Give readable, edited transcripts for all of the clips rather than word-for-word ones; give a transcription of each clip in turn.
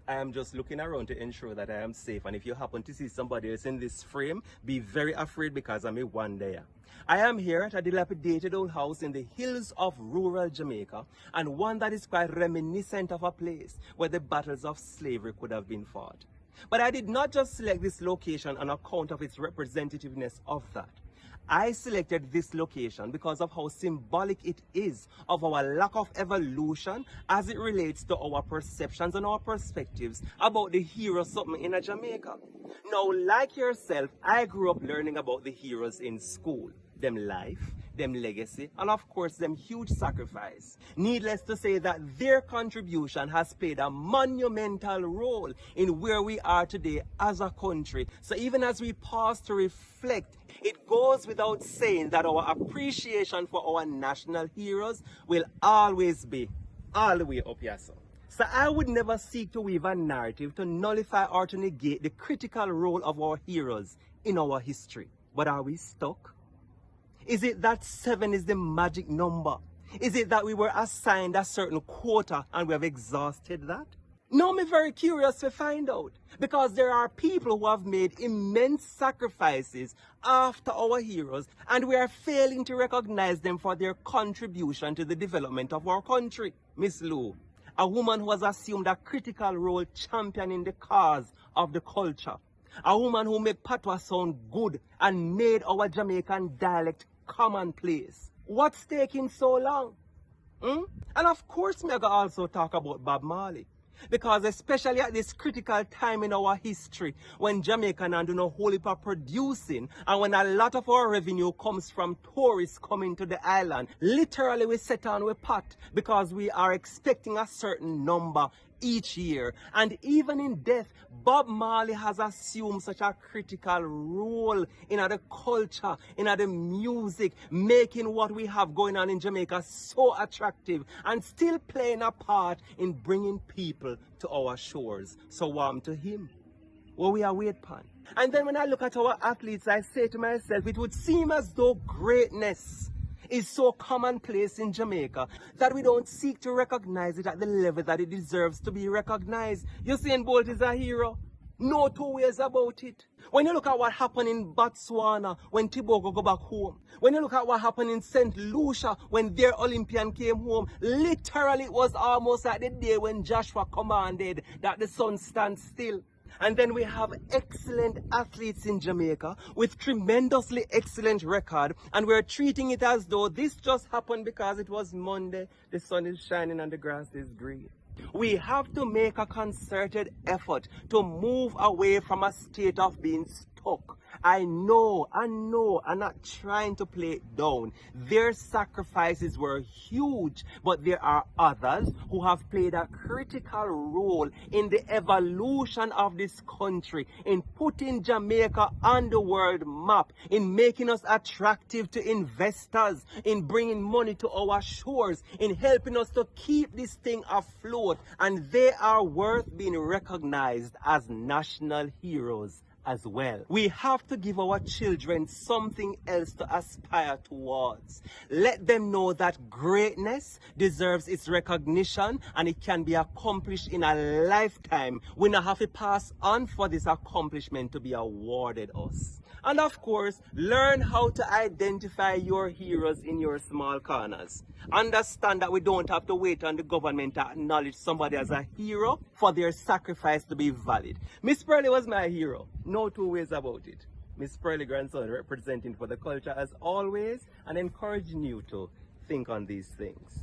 I am just looking around to ensure that I am safe. And if you happen to see somebody else in this frame, be very afraid because I'm a one there. I am here at a dilapidated old house in the hills of rural Jamaica, and one that is quite reminiscent of a place where the battles of slavery could have been fought. But I did not just select this location on account of its representativeness of that. I selected this location because of how symbolic it is of our lack of evolution as it relates to our perceptions and our perspectives about the hero something in Jamaica. Now, like yourself, I grew up learning about the heroes in school. Them life, them legacy, and of course them huge sacrifice. Needless to say that their contribution has played a monumental role in where we are today as a country. So even as we pause to reflect, it goes without saying that our appreciation for our national heroes will always be all the way up here, sir. So I would never seek to weave a narrative to nullify or to negate the critical role of our heroes in our history. But are we stuck? Is it that 7 is the magic number? Is it that we were assigned a certain quota and we have exhausted that? No, I'm very curious to find out, because there are people who have made immense sacrifices after our heroes, and we are failing to recognize them for their contribution to the development of our country. Miss Lou, a woman who has assumed a critical role championing the cause of the culture. A woman who made patois sound good and made our Jamaican dialect commonplace. What's taking so long? And of course, me also talk about Bob Marley. Because especially at this critical time in our history, when Jamaica and do no whole heap of producing, and when a lot of our revenue comes from tourists coming to the island, literally we set on with pot because we are expecting a certain number each year. And even in death, Bob Marley has assumed such a critical role in the culture, in the music, making what we have going on in Jamaica so attractive and still playing a part in bringing people to our shores. So warm to him. What we are wait upon. And then when I look at our athletes, I say to myself, it would seem as though greatness is so commonplace in Jamaica that we don't seek to recognize it at the level that it deserves to be recognized. Usain Bolt is a hero. No two ways about it. When you look at what happened in Botswana when Tibogo go back home, when you look at what happened in St. Lucia when their Olympian came home, literally it was almost like the day when Joshua commanded that the sun stand still. And then we have excellent athletes in Jamaica with tremendously excellent record, and we're treating it as though this just happened because it was Monday, the sun is shining and the grass is green. We have to make a concerted effort to move away from a state of being stuck. I know, I'm not trying to play it down. Their sacrifices were huge, but there are others who have played a critical role in the evolution of this country, in putting Jamaica on the world map, in making us attractive to investors, in bringing money to our shores, in helping us to keep this thing afloat, and they are worth being recognized as national heroes as well. We have to give our children something else to aspire towards. Let them know that greatness deserves its recognition and it can be accomplished in a lifetime. We not have to pass on for this accomplishment to be awarded us. And of course, learn how to identify your heroes in your small corners. Understand that we don't have to wait on the government to acknowledge somebody as a hero for their sacrifice to be valid. Miss Pearlie was my hero. No two ways about it. Miss Pearlie grandson representing for the culture as always and encouraging you to think on these things.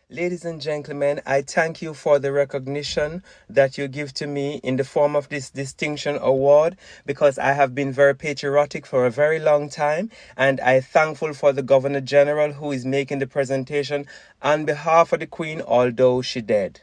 Ladies and gentlemen, I thank you for the recognition that you give to me in the form of this distinction award, because I have been very patriotic for a very long time, and I'm thankful for the Governor General who is making the presentation on behalf of the Queen, although she dead.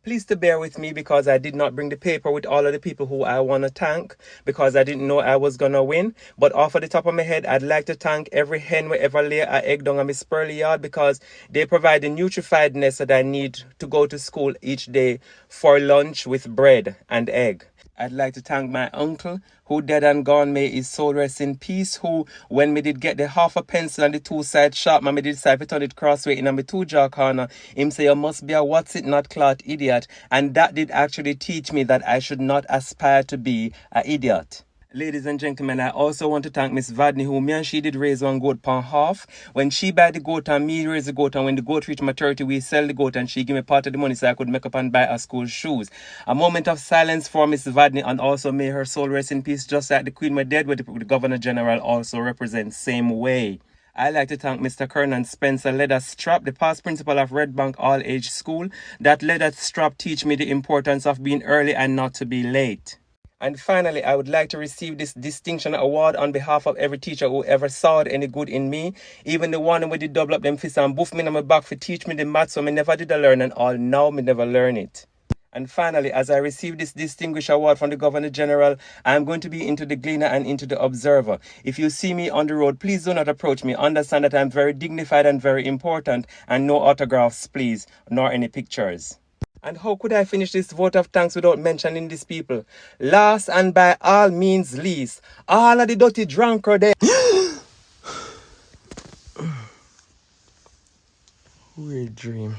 Please to bear with me because I did not bring the paper with all of the people who I want to thank, because I didn't know I was going to win. But off of the top of my head, I'd like to thank every hen who ever lay an egg down on Miss Pearlie yard, because they provide the nutrifiedness that I need to go to school each day for lunch with bread and egg. I'd like to thank my uncle, who dead and gone, may his soul rest in peace, who, when me did get the half a pencil and the two-side sharp, me did decide to turn it crossway in my two-jaw corner, him say, you must be a what's it not clot idiot, and that did actually teach me that I should not aspire to be an idiot. Ladies and gentlemen, I also want to thank Miss Vadney, who me and she did raise one goat per half. When she buy the goat and me raise the goat, and when the goat reach maturity, we sell the goat and she give me part of the money so I could make up and buy her school shoes. A moment of silence for Miss Vadney, and also may her soul rest in peace, just like the Queen my dead, where the Governor General also represents same way. I'd like to thank Mr. Kernan Spencer Leather Strap, the past principal of Red Bank All Age School. That leather strap teach me the importance of being early and not to be late. And finally, I would like to receive this distinction award on behalf of every teacher who ever saw any good in me, even the one who did double up them fists and boof me on my back for teach me the maths so me never did learn and all now me never learn it. And finally, as I receive this distinguished award from the Governor General, I am going to be into the Gleaner and into the Observer. If you see me on the road, please do not approach me. Understand that I am very dignified and very important, and no autographs, please, nor any pictures. And how could I finish this vote of thanks without mentioning these people? Last and by all means least, all of the dirty drunkard there. Weird dream.